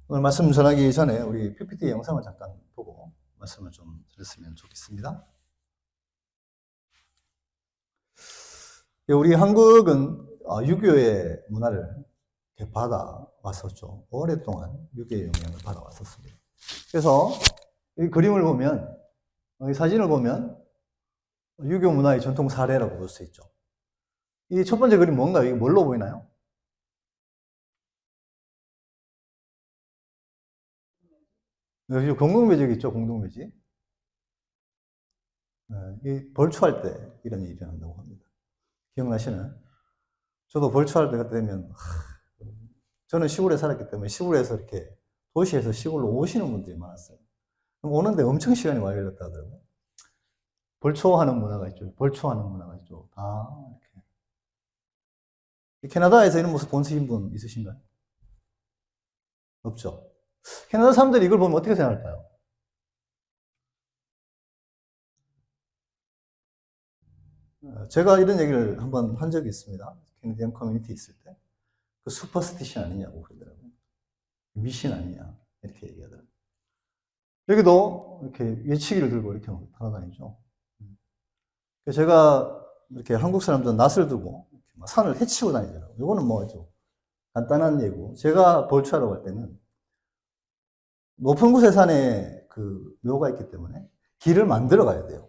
오늘 말씀 전하기 전에 우리 PPT 영상을 잠깐 보고 말씀을 좀 드렸으면 좋겠습니다. 우리 한국은 유교의 문화를 받아왔었죠. 오랫동안 유교의 영향을 받아왔었습니다. 그래서 이 그림을 보면, 이 사진을 보면 유교 문화의 전통 사례라고 볼 수 있죠. 이 첫 번째 그림 뭔가요? 이게 뭘로 보이나요? 여기 공동묘지 있죠, 공동묘지. 이 벌초할 때 이런 일이 일어난다고 합니다. 기억나시나요? 저도 벌초할 때가 되면, 저는 시골에 살았기 때문에 시골에서 이렇게 도시에서 시골로 오시는 분들이 많았어요. 그럼 오는데 엄청 시간이 많이 걸렸다 하더라고요. 벌초하는 문화가 있죠. 벌초하는 문화가 있죠. 이렇게. 캐나다에서 이런 모습 보신 분 있으신가요? 없죠. 캐나다 사람들이 이걸 보면 어떻게 생각할까요? 제가 이런 얘기를 한번 한 적이 있습니다. 캐나디언 커뮤니티 있을 때. 그 슈퍼스티션 아니냐고 그러더라고요. 미신 아니냐. 이렇게 얘기하더라고요. 여기도 이렇게 예치기를 들고 이렇게 돌아다니죠. 제가 이렇게 한국 사람들은 낫을 두고 산을 헤치고 다니더라고요. 이거는 뭐 좀 간단한 예고. 제가 벌초하러 갈 때는 높은 곳에 산에 그 묘가 있기 때문에 길을 만들어 가야 돼요.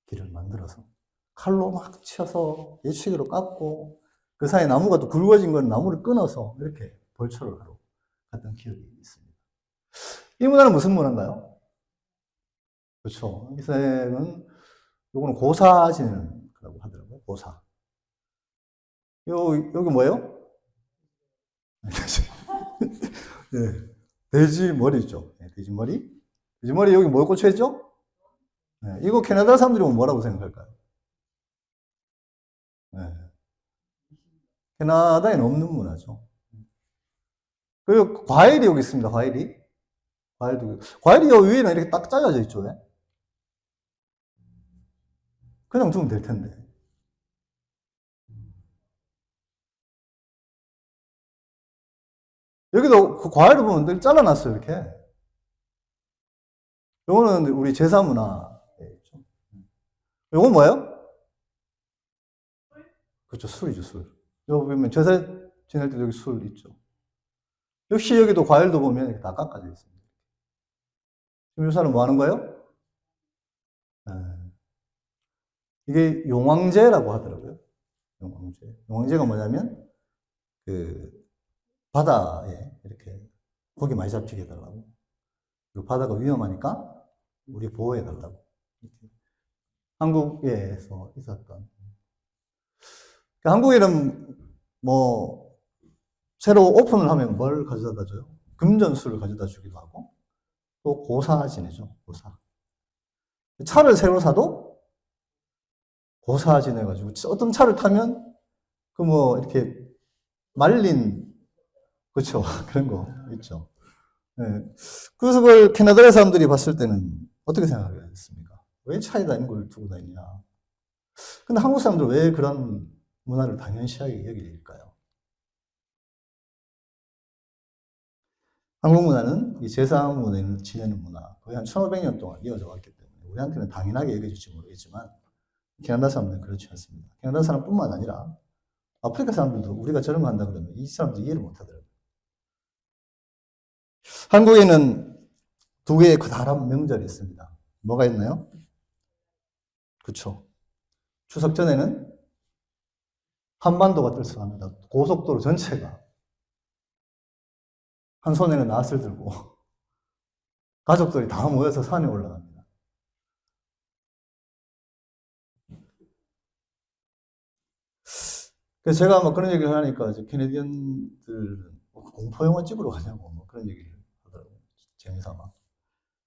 길을 만들어서. 칼로 막 쳐서 예치기로 깎고 그 사이에 나무가 또 굵어진 건 나무를 끊어서 이렇게 벌초를 하러 갔던 기억이 있습니다. 이 문화는 무슨 문화인가요? 그렇죠. 이색은 요거는 고사 지내는 거라고 하더라고요. 고사. 여기 뭐예요? 네. 돼지 머리죠. 네, 돼지 머리. 돼지 머리 여기 뭐 꽂혀 있죠? 네, 이거 캐나다 사람들이 보면 뭐라고 생각할까요? 네. 캐나다에는 없는 문화죠. 그리고 과일이 여기 있습니다. 과일이. 과일이 여기 위에는 이렇게 딱 잘라져 있죠. 왜? 그냥 두면 될 텐데. 여기도 그 과일을 보면 늘 잘라놨어요. 이렇게. 요거는 우리 제사 문화에 있죠. 요건 뭐예요? 그렇죠. 술이죠, 술. 여기 보면 제사 지낼 때 여기 술 있죠. 역시 여기도 과일도 보면 이렇게 다 깎아져 있습니다. 지금 이 사람 뭐 하는 거예요? 네. 이게 용왕제라고 하더라고요. 용왕제. 용왕제가 뭐냐면, 그, 바다에 이렇게 고기 많이 잡히게 해달라고. 그 바다가 위험하니까 우리 보호해달라고. 한국에서 있었던. 그러니까 한국에는 뭐, 새로 오픈을 하면 뭘 가져다 줘요? 금전수를 가져다 주기도 하고, 또 고사 지내죠, 고사. 차를 새로 사도 고사 지내가지고, 어떤 차를 타면, 그 뭐, 이렇게 말린, 그렇죠. 그런 거 있죠. 네. 그래서 그걸 캐나다 사람들이 봤을 때는 어떻게 생각하겠습니까? 왜 차에다 이런 걸 두고 다니냐? 근데 한국 사람들은 왜 그런 문화를 당연시하게 여길까요? 한국 문화는 이 제사문을 지내는 문화, 거의 한 1500년 동안 이어져 왔기 때문에 우리한테는 당연하게 여겨질지 모르겠지만 캐나다 사람들은 그렇지 않습니다. 캐나다 사람뿐만 아니라 아프리카 사람들도 우리가 저런 거 한다 그러면 이 사람들 이해를 못 하더라고요. 한국에는 두 개의 커다란 명절이 있습니다. 뭐가 있나요? 그렇죠. 추석 전에는 한반도가 들썩합니다. 고속도로 전체가 한 손에는 낫을 들고 가족들이 다 모여서 산에 올라갑니다. 그래서 제가 뭐 그런 얘기를 하니까 이제 캐네디언들 공포 영화 찍으러 가냐고 뭐 그런 얘기를 하더라고요. 재미삼아.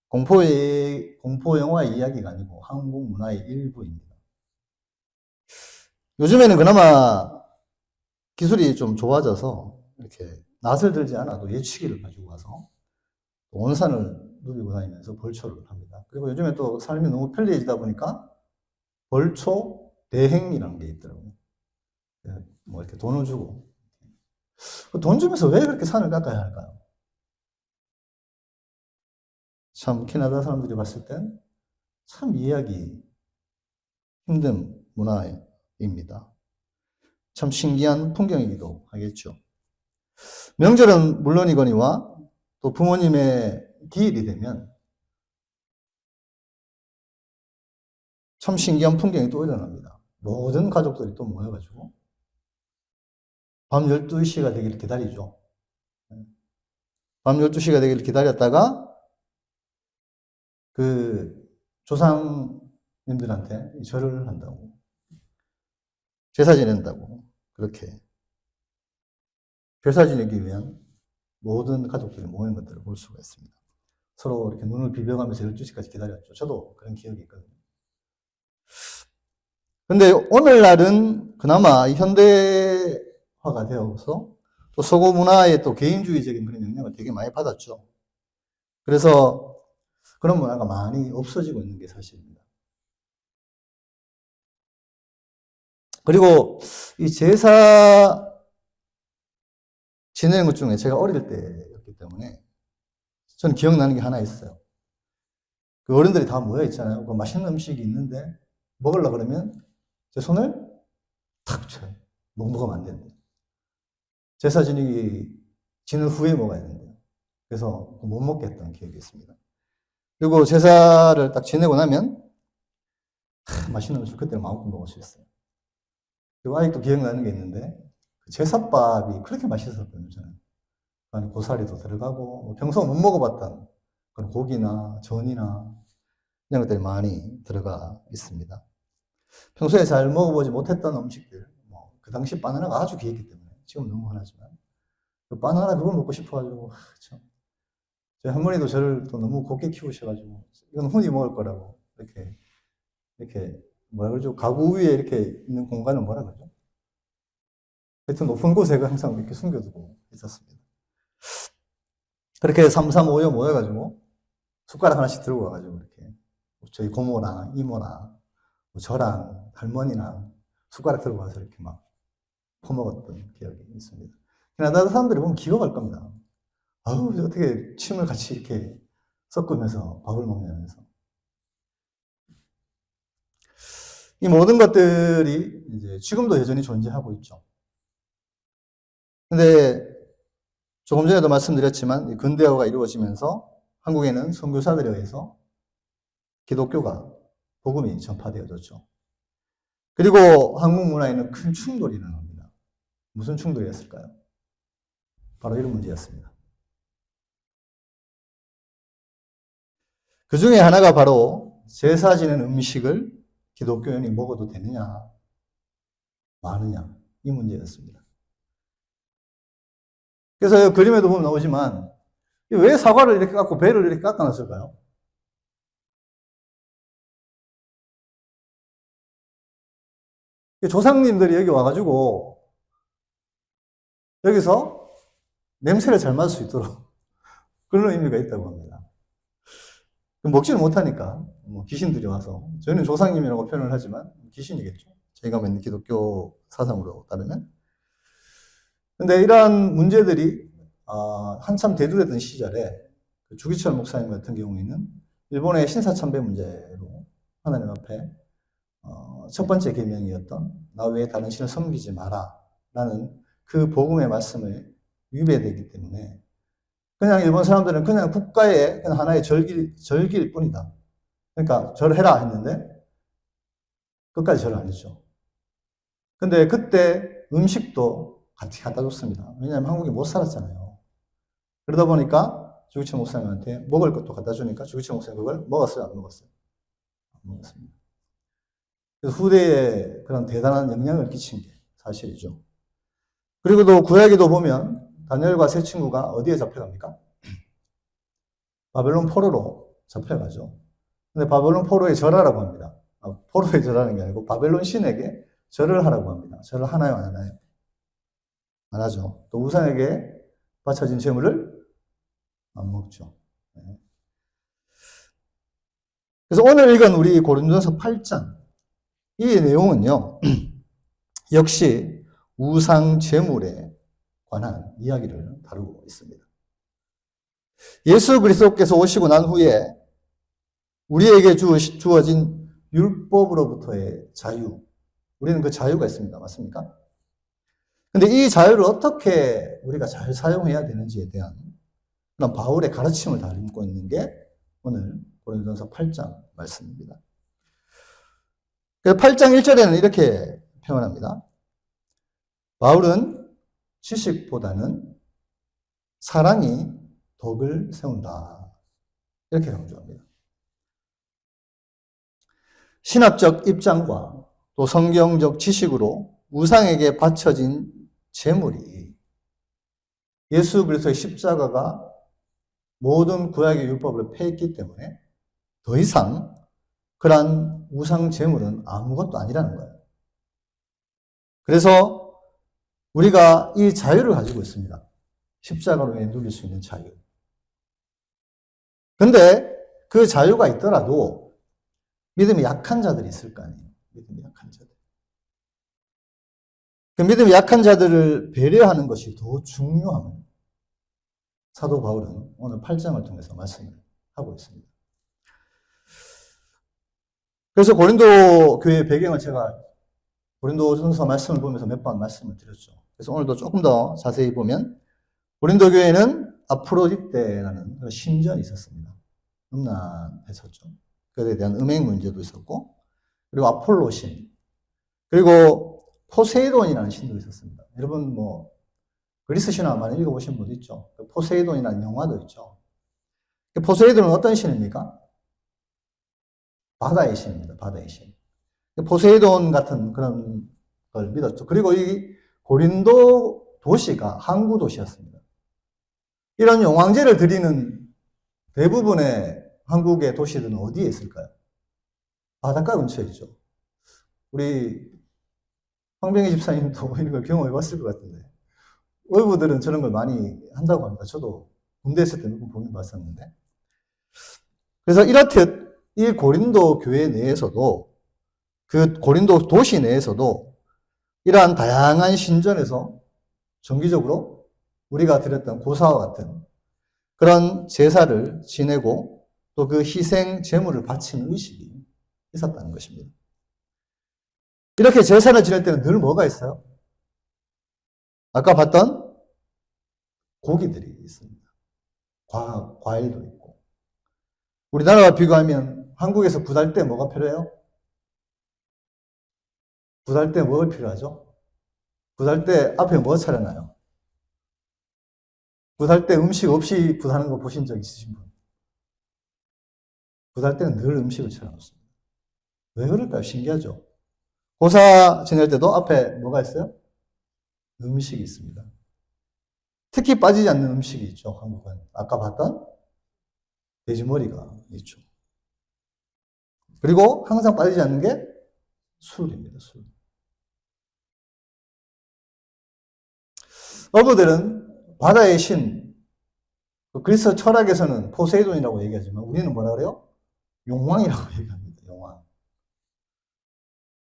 공포 영화의 이야기가 아니고 한국 문화의 일부입니다. 요즘에는 그나마 기술이 좀 좋아져서 이렇게 낫을 들지 않아도 예치기를 가지고 가서 온 산을 누리고 다니면서 벌초를 합니다. 그리고 요즘에 또 삶이 너무 편리해지다 보니까 벌초 대행이라는 게 있더라고요. 뭐 이렇게 돈을 주고 돈 주면서 왜 그렇게 산을 깎아야 할까요? 참 캐나다 사람들이 봤을 땐 참 이해하기 힘든 문화입니다. 참 신기한 풍경이기도 하겠죠. 명절은 물론이거니와 또 부모님의 기일이 되면 참 신기한 풍경이 또 일어납니다. 모든 가족들이 또 모여가지고 밤 12시가 되기를 기다리죠. 밤 12시가 되기를 기다렸다가 그 조상님들한테 절을 한다고, 제사 지낸다고, 그렇게 제사 지내기 위한 모든 가족들이 모이는 것들을 볼 수가 있습니다. 서로 이렇게 눈을 비벼가면서 12시까지 기다렸죠. 저도 그런 기억이 있거든요. 근데 오늘날은 그나마 현대화가 되어서 또 서구 문화의 또 개인주의적인 그런 영향을 되게 많이 받았죠. 그래서 그런 문화가 많이 없어지고 있는 게 사실입니다. 그리고 이 제사 지내는 것 중에 제가 어릴 때였기 때문에 저는 기억나는 게 하나 있어요. 그 어른들이 다 모여 있잖아요. 그 맛있는 음식이 있는데 먹으려고 그러면 제 손을 탁 쳐요. 먹으면 안 된대요. 제사 지는 후에 먹어야 된대요. 그래서 못 먹게 했던 기억이 있습니다. 그리고 제사를 딱 지내고 나면 맛있는 음식 그때는 마음껏 먹을 수 있어요. 그리고 아직도 기억나는 게 있는데 그 제사밥이 그렇게 맛있었거든요. 저는 안에 고사리도 들어가고 평소 못 먹어봤던 그런 고기나 전이나 이런 것들이 많이 들어가 있습니다. 평소에 잘 먹어보지 못했던 음식들, 그 당시 바나나가 아주 귀했기 때문에 지금 너무 흔하지만 그 바나나 그걸 먹고 싶어가지고 참 저희 할머니도 저를 또 너무 곱게 키우셔가지고 이건 흔히 먹을 거라고 이렇게 뭐라 그러죠? 가구 위에 이렇게 있는 공간을 뭐라 그러죠? 하여튼 높은 곳에 항상 이렇게 숨겨두고 있었습니다. 그렇게 삼삼오오 모여가지고 숟가락 하나씩 들고 와가지고 이렇게 저희 고모나 이모나 저랑 할머니나 숟가락 들고 와서 이렇게 막 퍼먹었던 기억이 있습니다. 캐나다 사람들이 보면 기겁할 겁니다. 아우, 어떻게 침을 같이 이렇게 섞으면서 밥을 먹냐면서. 이 모든 것들이 이제 지금도 여전히 존재하고 있죠. 근데 조금 전에도 말씀드렸지만 근대화가 이루어지면서 한국에는 선교사들에 의해서 기독교가 복음이 전파되어졌죠. 그리고 한국 문화에는 큰 충돌이 일어납니다. 무슨 충돌이었을까요? 바로 이런 문제였습니다. 그 중에 하나가 바로 제사 지낸 음식을 기독교인이 먹어도 되느냐, 마느냐, 이 문제였습니다. 그래서 그림에도 보면 나오지만 왜 사과를 이렇게 깎고 배를 이렇게 깎아놨을까요? 조상님들이 여기 와가지고 여기서 냄새를 잘 맡을 수 있도록 그런 의미가 있다고 합니다. 먹지를 못하니까 귀신들이 와서 저희는 조상님이라고 표현을 하지만 귀신이겠죠. 저희가 믿는 기독교 사상으로 따르면. 근데 이러한 문제들이 한참 대두되던 시절에 주기철 목사님 같은 경우에는 일본의 신사참배 문제로 하나님 앞에 첫 번째 계명이었던 나 외에 다른 신을 섬기지 마라 라는 그 복음의 말씀을 위배되기 때문에 그냥 일본 사람들은 그냥 국가의 그냥 하나의 절기일 뿐이다. 그러니까 절을 해라 했는데 끝까지 절을 안 했죠. 근데 그때 음식도 같이 갖다 줬습니다. 왜냐하면 한국에 못 살았잖아요. 그러다 보니까 주기철 목사님한테 먹을 것도 갖다 주니까 주기철 목사님 그걸 먹었어요? 안 먹었어요? 안 먹었습니다. 그래서 후대에 그런 대단한 영향을 끼친 게 사실이죠. 그리고 또 구약에도 보면 다니엘과 세 친구가 어디에 잡혀갑니까? 바벨론 포로로 잡혀가죠. 근데 바벨론 포로에 절하라고 합니다. 포로에 절하는 게 아니고 바벨론 신에게 절을 하라고 합니다. 절을 하나요, 안 하나요? 안 하죠. 또 우상에게 바쳐진 재물을 안 먹죠. 네. 그래서 오늘 읽은 우리 고린도전서 8장 이 내용은요. 역시 우상 재물에 관한 이야기를 다루고 있습니다. 예수 그리스도께서 오시고 난 후에 우리에게 주어진 율법으로부터의 자유. 우리는 그 자유가 있습니다. 맞습니까? 근데 이 자유를 어떻게 우리가 잘 사용해야 되는지에 대한 그런 바울의 가르침을 담고 있는 게 오늘 고린도전서 8장 말씀입니다. 8장 1절에는 이렇게 표현합니다. 바울은 지식보다는 사랑이 덕을 세운다. 이렇게 강조합니다. 신학적 입장과 또 성경적 지식으로 우상에게 바쳐진 제물이 예수 그리스도의 십자가가 모든 구약의 율법을 폐했기 때문에 더 이상 그러한 우상 제물은 아무것도 아니라는 거예요. 그래서 우리가 이 자유를 가지고 있습니다. 십자가로 인해 누릴 수 있는 자유. 근데 그 자유가 있더라도 믿음이 약한 자들이 있을 거 아니에요. 믿음이 약한 자들. 그 믿음이 약한 자들을 배려하는 것이 더 중요함을 사도 바울은 오늘 8장을 통해서 말씀을 하고 있습니다. 그래서 고린도 교회의 배경을 제가 고린도전서 말씀을 보면서 몇 번 말씀을 드렸죠. 그래서 오늘도 조금 더 자세히 보면 고린도 교회는 아프로디테라는 신전이 있었습니다. 음란했었죠. 그에 대한 음행 문제도 있었고, 그리고 아폴로 신, 그리고 포세이돈이라는 신도 있었습니다. 여러분 뭐 그리스 신화 많이 읽어보신 분도 있죠. 포세이돈이라는 영화도 있죠. 포세이돈은 어떤 신입니까? 바다의 신입니다. 바다의 신. 포세이돈 같은 그런 걸 믿었죠. 그리고 이 고린도 도시가 항구 도시였습니다. 이런 용왕제를 드리는 대부분의 한국의 도시들은 어디에 있을까요? 바닷가 근처에 있죠. 우리 황병희 집사님도 이런 걸 경험해 봤을 것 같은데 어부들은 저런 걸 많이 한다고 합니다. 저도 군대 있을 때 몇 번 보긴 봤었는데. 그래서 이렇듯 이 고린도 교회 내에서도 그 고린도 도시 내에서도 이러한 다양한 신전에서 정기적으로 우리가 드렸던 고사와 같은 그런 제사를 지내고 또 그 희생 제물을 바치는 의식이 있었다는 것입니다. 이렇게 제사를 지낼 때는 늘 뭐가 있어요? 아까 봤던 고기들이 있습니다. 과일도 있고. 우리나라와 비교하면 한국에서 굿할 때 뭐가 필요해요? 굿할 때 뭐가 필요하죠? 굿할 때 앞에 뭐 차려놔요? 굿할 때 음식 없이 굿하는 거 보신 적 있으신 분? 굿할 때는 늘 음식을 차려놓습니다. 왜 그럴까요? 신기하죠? 고사 지낼 때도 앞에 뭐가 있어요? 음식이 있습니다. 특히 빠지지 않는 음식이 있죠, 한국은. 아까 봤던 돼지머리가 있죠. 그리고 항상 빠지지 않는 게 술입니다, 술. 어부들은 바다의 신, 그리스 철학에서는 포세이돈이라고 얘기하지만 우리는 뭐라 그래요? 용왕이라고 얘기합니다, 용왕.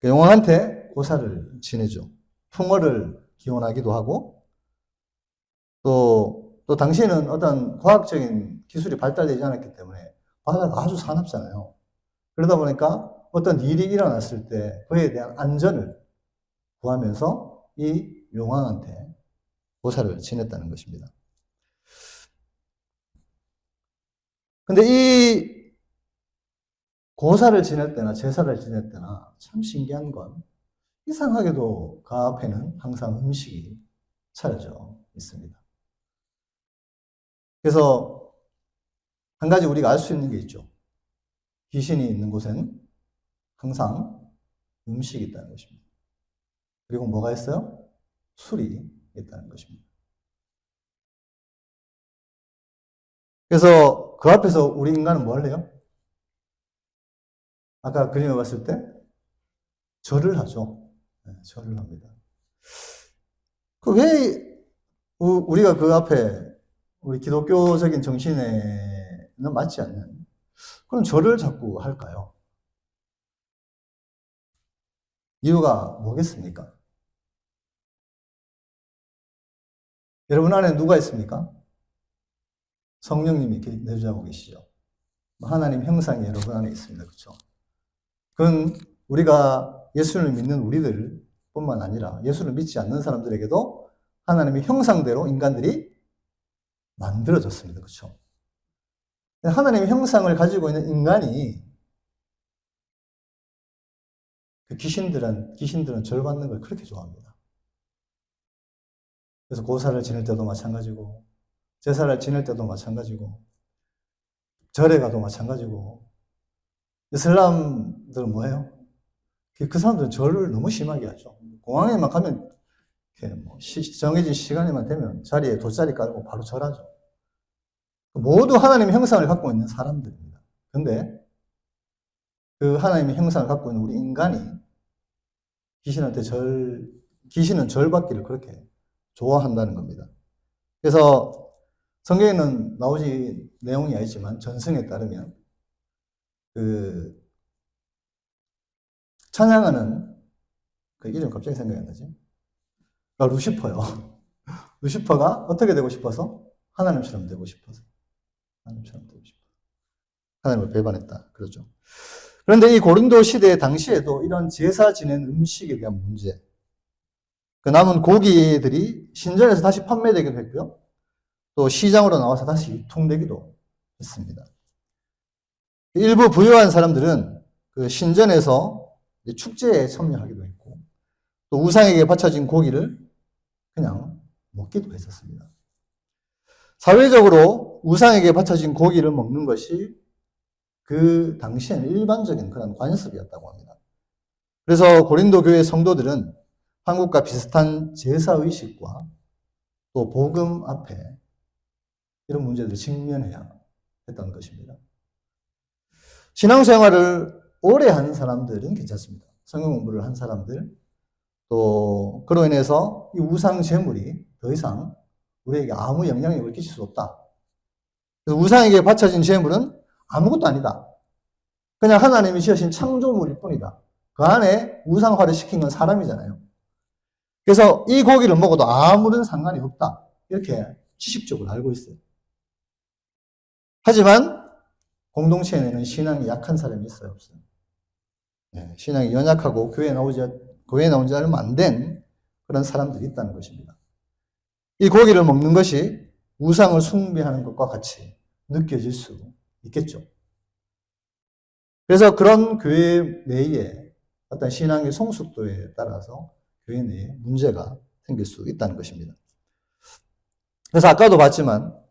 용왕한테 고사를 지내죠. 풍어를 기원하기도 하고, 또 당시에는 어떤 과학적인 기술이 발달되지 않았기 때문에 바다가 아주 사납잖아요. 그러다 보니까 어떤 일이 일어났을 때 그에 대한 안전을 구하면서 이 용왕한테 고사를 지냈다는 것입니다. 근데 이 고사를 지낼 때나 제사를 지낼 때나 참 신기한 건 이상하게도 그 앞에는 항상 음식이 차려져 있습니다. 그래서 한 가지 우리가 알 수 있는 게 있죠. 귀신이 있는 곳에는 항상 음식이 있다는 것입니다. 그리고 뭐가 있어요? 술이 있다는 것입니다. 그래서 그 앞에서 우리 인간은 뭘 해요? 아까 그림을 봤을 때 절을 하죠. 네, 절을 합니다. 왜 우리가 그 앞에 우리 기독교적인 정신에는 맞지 않는 그런 절을 자꾸 할까요? 이유가 뭐겠습니까? 여러분 안에 누가 있습니까? 성령님이 내주하고 계시죠. 하나님 형상이 여러분 안에 있습니다. 그렇죠? 그건 우리가 예수를 믿는 우리들 뿐만 아니라 예수를 믿지 않는 사람들에게도 하나님의 형상대로 인간들이 만들어졌습니다. 그렇죠? 하나님의 형상을 가지고 있는 인간이 귀신들은 절 받는 걸 그렇게 좋아합니다. 그래서 고사를 지낼 때도 마찬가지고, 제사를 지낼 때도 마찬가지고, 절에 가도 마찬가지고, 이슬람들은 뭐예요? 그 사람들은 절을 너무 심하게 하죠. 공항에만 가면, 정해진 시간에만 되면 자리에 돗자리 깔고 바로 절하죠. 모두 하나님의 형상을 갖고 있는 사람들입니다. 근데 그 하나님의 형상을 갖고 있는 우리 인간이 귀신은 절받기를 그렇게 좋아한다는 겁니다. 그래서 성경에는 나오지 내용이 아니지만 전승에 따르면 찬양하는 그 이름 갑자기 생각이 안 나지? 루시퍼요. 루시퍼가 어떻게 되고 싶어서? 하나님처럼 되고 싶어서. 하나님처럼 되고 싶어. 하나님을 배반했다. 그러죠. 그런데 이 고린도 시대 당시에도 이런 제사 지낸 음식에 대한 문제, 그 남은 고기들이 신전에서 다시 판매되기도 했고요. 또 시장으로 나와서 다시 유통되기도 했습니다. 일부 부유한 사람들은 그 신전에서 축제에 참여하기도 했고, 또 우상에게 바쳐진 고기를 그냥 먹기도 했었습니다. 사회적으로 우상에게 바쳐진 고기를 먹는 것이 그 당시에는 일반적인 그런 관습이었다고 합니다. 그래서 고린도 교회 성도들은 한국과 비슷한 제사의식과 또 복음 앞에 이런 문제들을 직면해야 했던 것입니다. 신앙생활을 오래 한 사람들은 괜찮습니다. 성경 공부를 한 사람들, 또 그로 인해서 이 우상 제물이 더 이상 우리에게 아무 영향력을 끼칠 수 없다. 그래서 우상에게 바쳐진 제물은 아무것도 아니다. 그냥 하나님이 지으신 창조물일 뿐이다. 그 안에 우상화를 시킨 건 사람이잖아요. 그래서 이 고기를 먹어도 아무런 상관이 없다. 이렇게 지식적으로 알고 있어요. 하지만 공동체에는 신앙이 약한 사람이 있어요, 없어요? 네, 신앙이 연약하고 교회에 나온 지 얼마 안 된 그런 사람들이 있다는 것입니다. 이 고기를 먹는 것이 우상을 숭배하는 것과 같이 느껴질 수 있겠죠. 그래서 그런 교회 내에 어떤 신앙의 성숙도에 따라서 교회 내에 문제가 생길 수 있다는 것입니다. 그래서 아까도 봤지만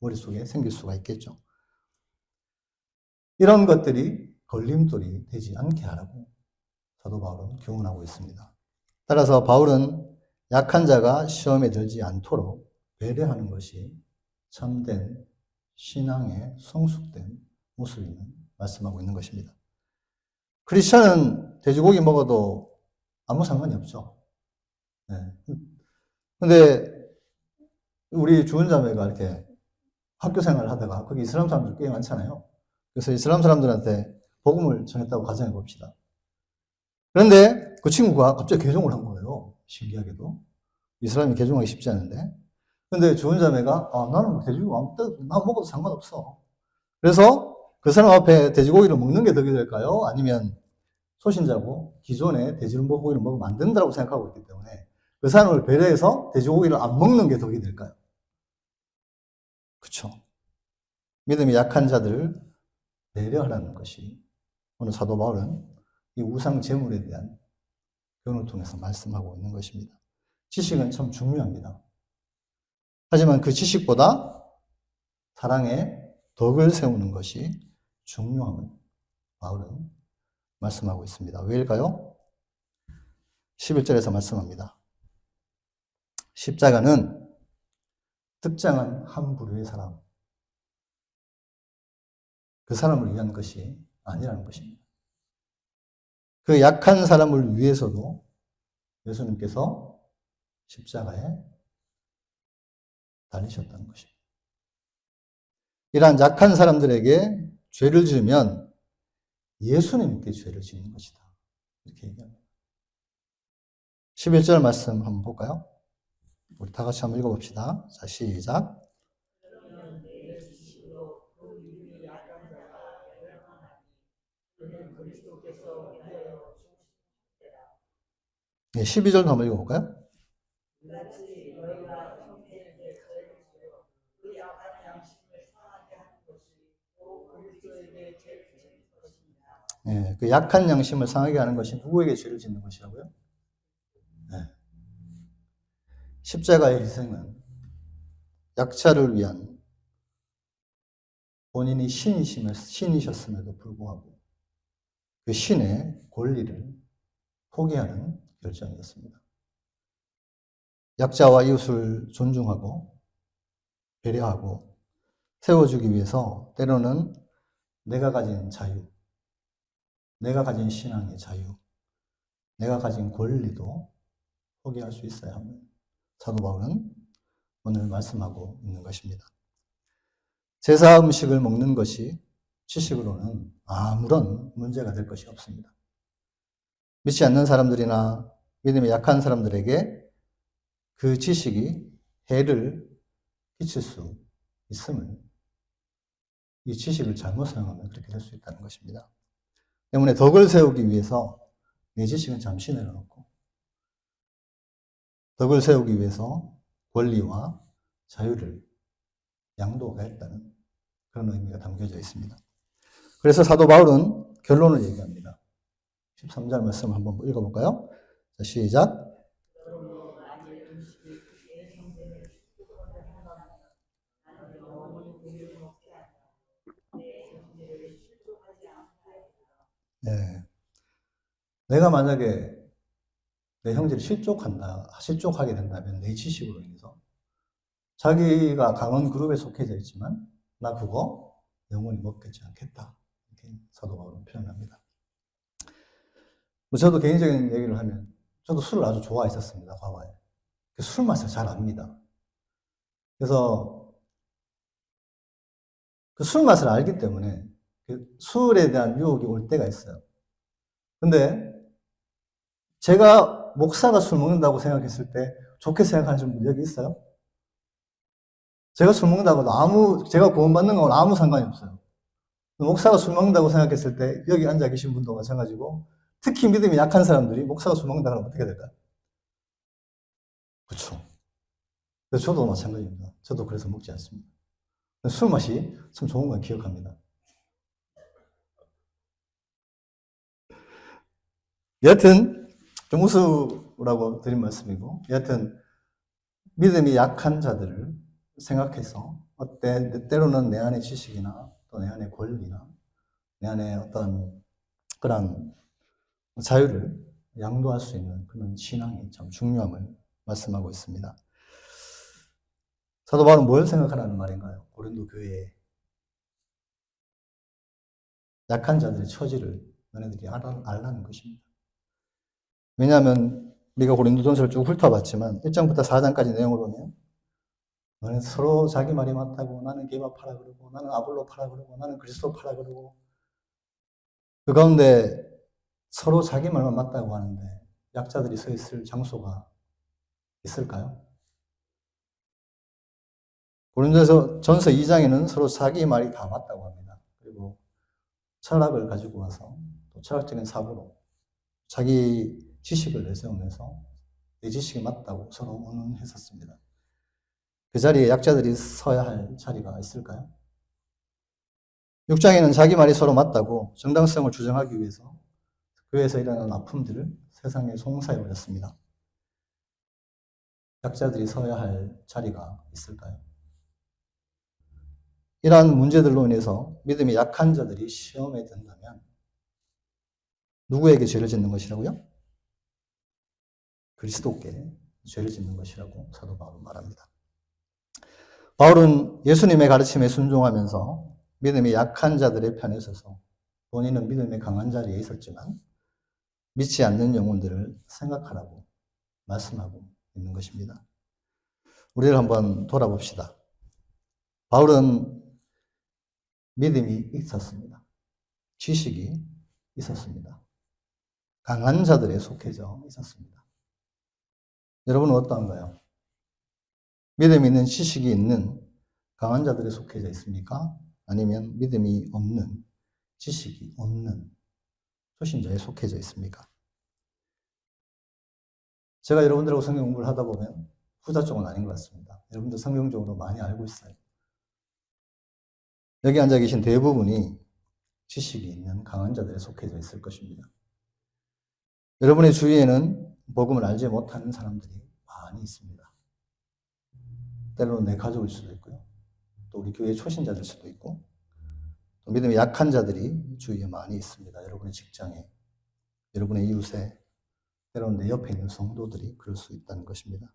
머릿속에 생길 수가 있겠죠. 이런 것들이 걸림돌이 되지 않게 하라고 사도 바울은 교훈하고 있습니다. 따라서 바울은 약한 자가 시험에 들지 않도록 배려하는 것이 참된 신앙의 성숙된 모습임을 말씀하고 있는 것입니다. 크리스천은 돼지고기 먹어도 아무 상관이 없죠. 네. 근데 우리 주은자매가 이렇게 학교 생활을 하다가 거기 이슬람 사람들 꽤 많잖아요. 그래서 이슬람 사람들한테 복음을 전했다고 가정해 봅시다. 그런데 그 친구가 갑자기 개종을 한 거예요. 신기하게도. 이슬람이 개종하기 쉽지 않은데. 근데 주은자매가 나는 돼지고기 나 먹어도 상관없어. 그래서 그 사람 앞에 돼지고기를 먹는 게 덕이 될까요? 아니면 소신자고 기존에 돼지고기를 먹으면 안 된다고 생각하고 있기 때문에 그 사람을 배려해서 돼지고기를 안 먹는 게 덕이 될까요? 그렇죠. 믿음이 약한 자들을 배려하라는 것이 오늘 사도 바울은 이 우상 제물에 대한 교훈을 통해서 말씀하고 있는 것입니다. 지식은 참 중요합니다. 하지만 그 지식보다 사랑의 덕을 세우는 것이 중요함을 바울은 말씀하고 있습니다. 왜일까요? 11절에서 말씀합니다. 십자가는 특정한 한 부류의 사람, 그 사람을 위한 것이 아니라는 것입니다. 그 약한 사람을 위해서도 예수님께서 십자가에 달리셨다는 것입니다. 이러한 약한 사람들에게 죄를 지으면 예수님께 죄를 짓는 것이다. 이렇게 얘기합니다. 11절 말씀 한번 볼까요? 우리 다 같이 한번 읽어봅시다. 자, 시작. 네, 12절도 한번 읽어볼까요? 네, 그 약한 양심을 상하게 하는 것이 누구에게 죄를 짓는 것이라고요? 네. 십자가의 희생은 약자를 위한 본인이 신이셨음에도 불구하고 그 신의 권리를 포기하는 결정이었습니다. 약자와 이웃을 존중하고 배려하고 세워주기 위해서 때로는 내가 가진 자유, 내가 가진 신앙의 자유, 내가 가진 권리도 포기할 수 있어야 합니다. 사도 바울은 오늘 말씀하고 있는 것입니다. 제사 음식을 먹는 것이 지식으로는 아무런 문제가 될 것이 없습니다. 믿지 않는 사람들이나 믿음이 약한 사람들에게 그 지식이 해를 끼칠 수 있음을, 이 지식을 잘못 사용하면 그렇게 될 수 있다는 것입니다. 때문에 덕을 세우기 위해서 내 지식은 잠시 내려놓고 덕을 세우기 위해서 권리와 자유를 양도하겠다는 그런 의미가 담겨져 있습니다. 그래서 사도 바울은 결론을 얘기합니다. 13절 말씀 한번 읽어볼까요? 자, 시작. 네. 내가 만약에 내 형제를 실족하게 된다면 내 지식으로 인해서 자기가 강원 그룹에 속해져 있지만 나 그거 영원히 먹겠지 않겠다. 이렇게 사도 바울은 표현합니다. 저도 개인적인 얘기를 하면 저도 술을 아주 좋아했었습니다. 과거에. 술 맛을 잘 압니다. 그래서 그 술 맛을 알기 때문에 술에 대한 유혹이 올 때가 있어요. 근데 제가 목사가 술 먹는다고 생각했을 때 좋게 생각하시는 분 여기 있어요? 제가 술 먹는다고 제가 구원받는 건 아무 상관이 없어요. 목사가 술 먹는다고 생각했을 때 여기 앉아 계신 분도 마찬가지고 특히 믿음이 약한 사람들이 목사가 술 먹는다 그러면 어떻게 될까요? 그렇죠. 그래서 저도 마찬가지입니다. 저도 그래서 먹지 않습니다. 술 맛이 참 좋은 건 기억합니다. 여하튼 좀 우스라고 드린 말씀이고 여하튼 믿음이 약한 자들을 생각해서 때로는 내 안의 지식이나 또 내 안의 권리나 내 안의 어떤 그런 자유를 양도할 수 있는 그런 신앙이 참 중요함을 말씀하고 있습니다. 사도 바울은 뭘 생각하라는 말인가요? 고린도 교회에 약한 자들의 처지를 너네들이 알라는 것입니다. 왜냐하면 우리가 고린도전서를 쭉 훑어봤지만 1장부터 4장까지 내용을 보면 너네 서로 자기 말이 맞다고 나는 게바파라 그러고 나는 아볼로파라 그러고 나는 그리스도파라 그러고 그 가운데 서로 자기 말만 맞다고 하는데 약자들이 서 있을 장소가 있을까요? 고린도전서 2장에는 서로 자기 말이 다 맞다고 합니다. 그리고 철학을 가지고 와서 또 철학적인 사고로 자기 지식을 내세우면서 내 지식이 맞다고 서로 의논했었습니다. 그 자리에 약자들이 서야 할 자리가 있을까요? 6장에는 자기 말이 서로 맞다고 정당성을 주장하기 위해서 교회에서 일어나는 아픔들을 세상에 송사해 버렸습니다. 약자들이 서야 할 자리가 있을까요? 이러한 문제들로 인해서 믿음이 약한 자들이 시험에 든다면 누구에게 죄를 짓는 것이라고요? 그리스도께 죄를 짓는 것이라고 사도 바울은 말합니다. 바울은 예수님의 가르침에 순종하면서 믿음이 약한 자들의 편에 서서 본인은 믿음의 강한 자리에 있었지만 믿지 않는 영혼들을 생각하라고 말씀하고 있는 것입니다. 우리를 한번 돌아봅시다. 바울은 믿음이 있었습니다. 지식이 있었습니다. 강한 자들에 속해져 있었습니다. 여러분은 어떠한가요? 믿음이 있는 지식이 있는 강한 자들에 속해져 있습니까? 아니면 믿음이 없는 지식이 없는 초신자에 속해져 있습니까? 제가 여러분들하고 성경 공부를 하다 보면 후자 쪽은 아닌 것 같습니다. 여러분들 성경적으로 많이 알고 있어요. 여기 앉아 계신 대부분이 지식이 있는 강한 자들에 속해져 있을 것입니다. 여러분의 주위에는 복음을 알지 못하는 사람들이 많이 있습니다. 때로는 내 가족일 수도 있고요. 또 우리 교회 초신자들 수도 있고 또 믿음이 약한 자들이 주위에 많이 있습니다. 여러분의 직장에, 여러분의 이웃에, 때로는 내 옆에 있는 성도들이 그럴 수 있다는 것입니다.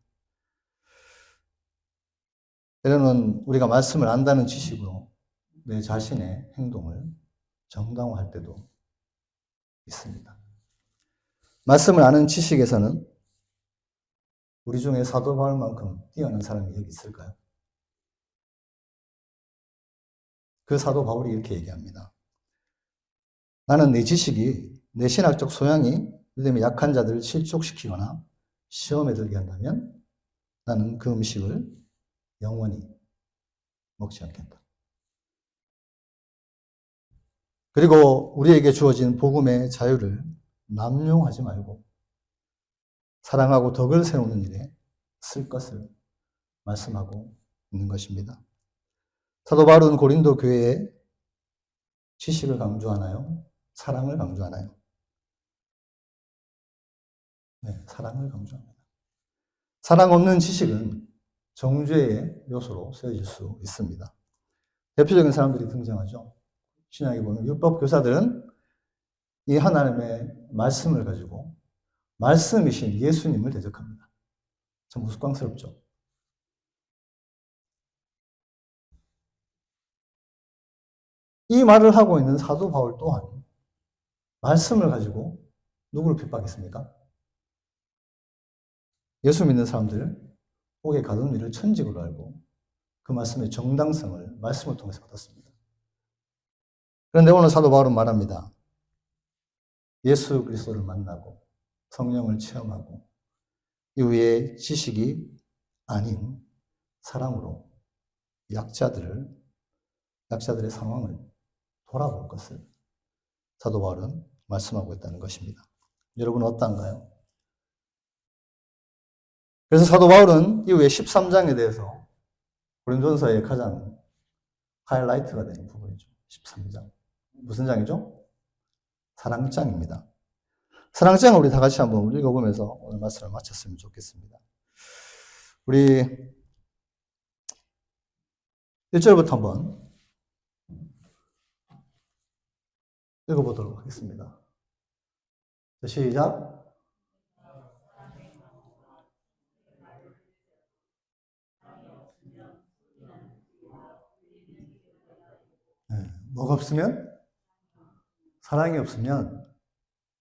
때로는 우리가 말씀을 안다는 지식으로 내 자신의 행동을 정당화할 때도 있습니다. 말씀을 아는 지식에서는 우리 중에 사도 바울만큼 뛰어난 사람이 여기 있을까요? 그 사도 바울이 이렇게 얘기합니다. 나는 내 지식이, 내 신학적 소양이 믿음이 약한 자들을 실족시키거나 시험에 들게 한다면 나는 그 음식을 영원히 먹지 않겠다. 그리고 우리에게 주어진 복음의 자유를 남용하지 말고 사랑하고 덕을 세우는 일에 쓸 것을 말씀하고 있는 것입니다. 사도 바울은 고린도 교회에 지식을 강조하나요? 사랑을 강조하나요? 네, 사랑을 강조합니다. 사랑 없는 지식은 정죄의 요소로 쓰여질 수 있습니다. 대표적인 사람들이 등장하죠. 신약에 보면 율법 교사들은 이 하나님의 말씀을 가지고 말씀이신 예수님을 대적합니다. 참 우스꽝스럽죠. 이 말을 하고 있는 사도 바울 또한 말씀을 가지고 누구를 핍박했습니까? 예수 믿는 사람들, 복에 가둔 일을 천직으로 알고 그 말씀의 정당성을 말씀을 통해서 얻었습니다. 그런데 오늘 사도 바울은 말합니다. 예수 그리스도를 만나고 성령을 체험하고 이후에 지식이 아닌 사랑으로 약자들의 상황을 돌아볼 것을 사도 바울은 말씀하고 있다는 것입니다. 여러분은 어떤가요? 그래서 사도 바울은 이후에 13장에 대해서 고린도전서의 가장 하이라이트가 되는 부분이죠. 13장. 무슨 장이죠? 사랑장입니다. 사랑장을 우리 다 같이 한번 읽어보면서 오늘 말씀을 마쳤으면 좋겠습니다. 우리 1절부터 한번 읽어보도록 하겠습니다. 시작. 뭐가 없으면? 사랑이 없으면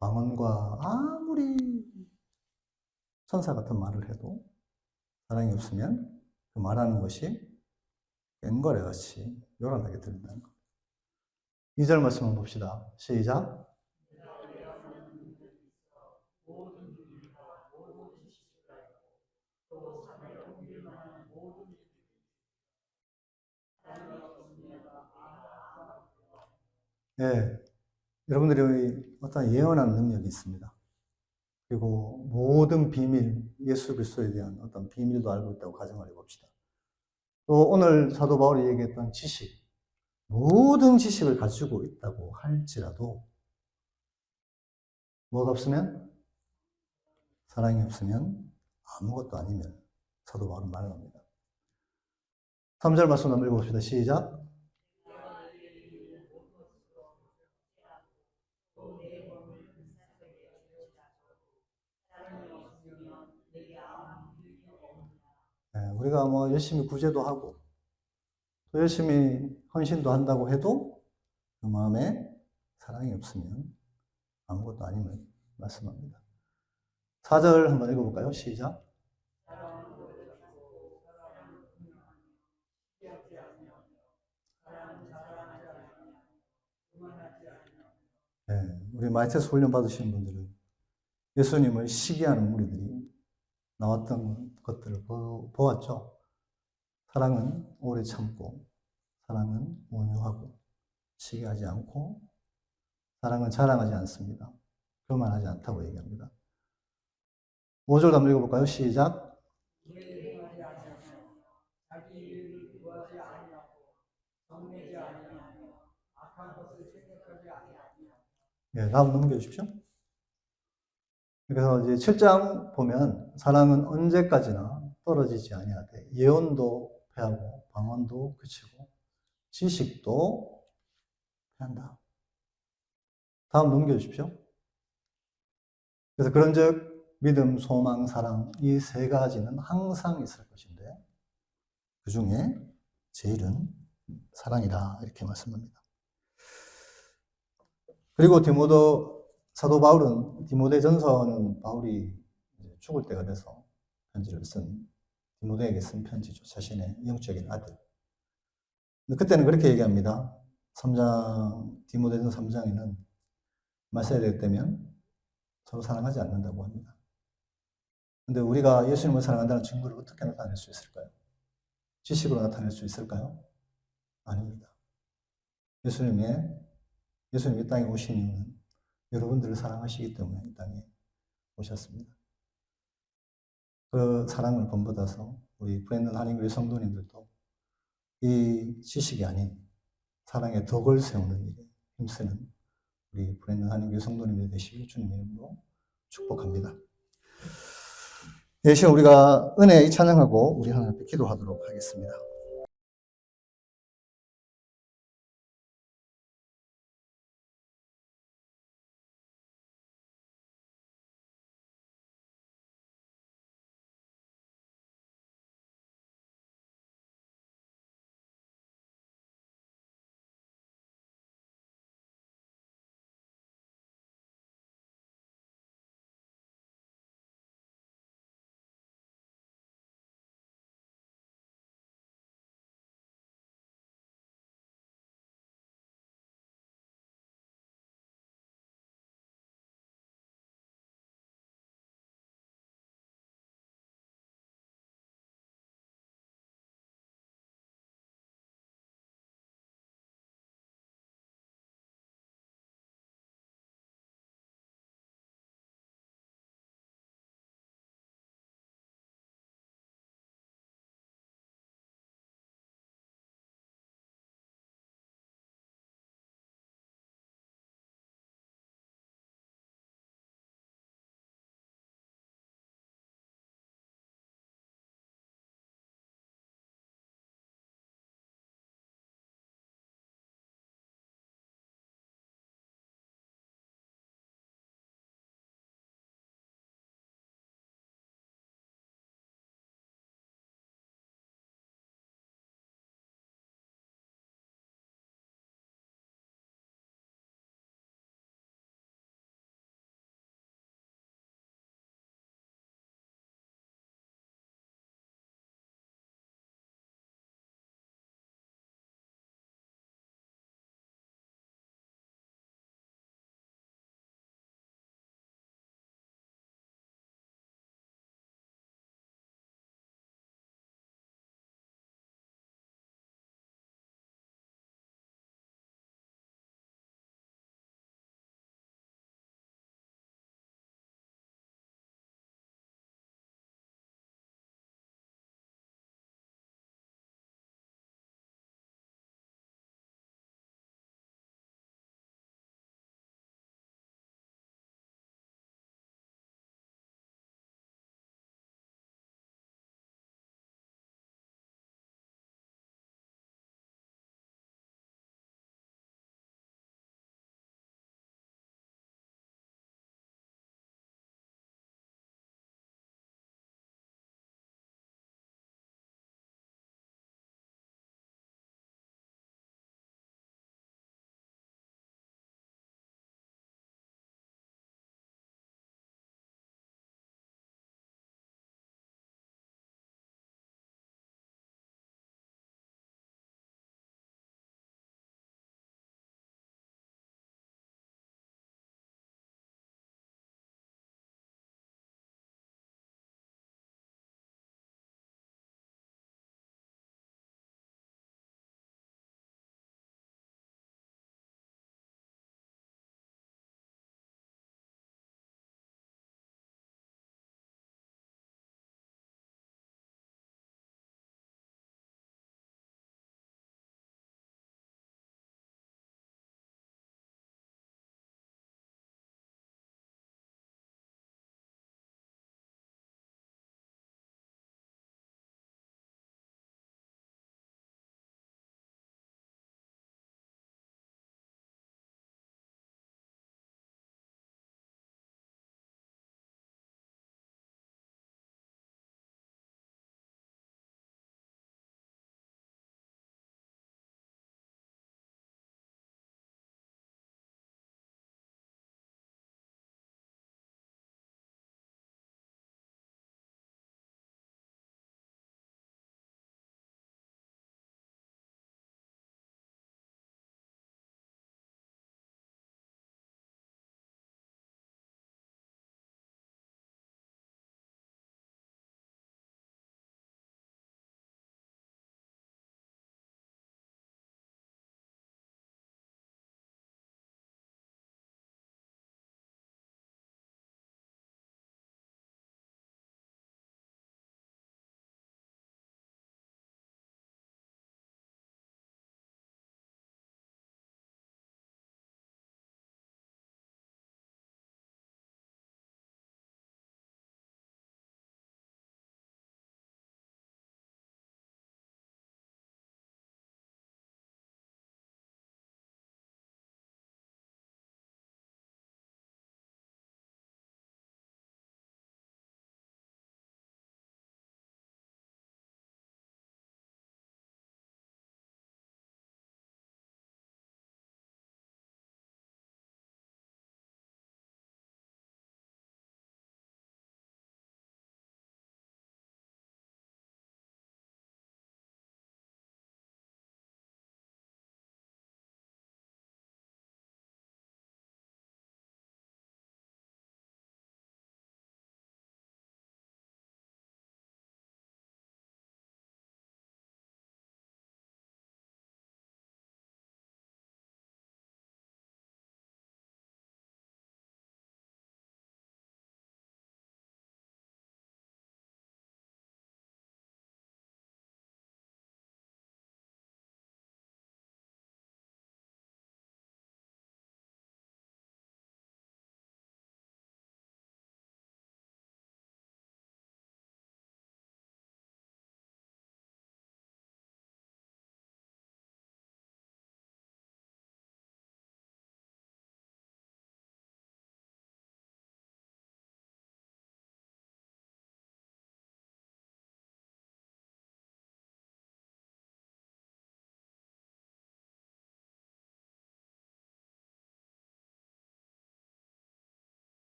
방언과 아무리 천사 같은 말을 해도 사랑이 없으면 그 말하는 것이 꽹과리같이 요란하게 들린다는 것. 2절 말씀 한번 봅시다. 시작. 예, 여러분들이 어떤 예언하는 능력이 있습니다. 그리고 모든 비밀, 예수 그리스도에 대한 어떤 비밀도 알고 있다고 가정을 해봅시다. 또 오늘 사도 바울이 얘기했던 지식, 모든 지식을 가지고 있다고 할지라도 뭐가 없으면? 사랑이 없으면 아무것도 아니면 사도 바울은 말합니다. 3절 말씀 한번 읽어봅시다. 시작. 우리가 뭐 열심히 구제도 하고 또 열심히 헌신도 한다고 해도 그 마음에 사랑이 없으면 아무것도 아님을 말씀합니다. 4절 한번 읽어볼까요? 시작. 우리 마이테스 훈련 받으시는 분들은 예수님을 시기하는 무리들이 나왔던 것들을 보았죠. 사랑은 오래 참고, 사랑은 온유하고, 시기하지 않고, 사랑은 자랑하지 않습니다. 교만하지 않다고 얘기합니다. 5절 한번 읽어볼까요? 시작. 다음 넘겨주십시오. 그래서 이제 7장 보면 사랑은 언제까지나 떨어지지 아니하되 예언도 패하고 방언도 그치고 지식도 패한다. 다음 넘겨주십시오. 그래서 그런즉 믿음, 소망, 사랑 이 세 가지는 항상 있을 것인데 그 중에 제일은 사랑이다 이렇게 말씀합니다. 그리고 사도 바울은 디모데전서는 바울이 죽을 때가 돼서 편지를 쓴 디모데에게 쓴 편지죠. 자신의 영적인 아들. 그때는 그렇게 얘기합니다. 3장 디모데전서 3장에는 말세대 때면 서로 사랑하지 않는다고 합니다. 근데 우리가 예수님을 사랑한다는 증거를 어떻게 나타낼 수 있을까요? 지식으로 나타낼 수 있을까요? 아닙니다. 예수님이 이 땅에 오신 이유는 여러분들을 사랑하시기 때문에 이 땅에 오셨습니다. 그 사랑을 본받아서 우리 브랜든 한인교회 성도님들도 이 지식이 아닌 사랑의 덕을 세우는 일에 힘쓰는 우리 브랜든 한인교회 성도님들 되시길 주님 이름으로 축복합니다. 이 시간 우리가 은혜의 찬양하고 우리 하나님 앞에 기도하도록 하겠습니다.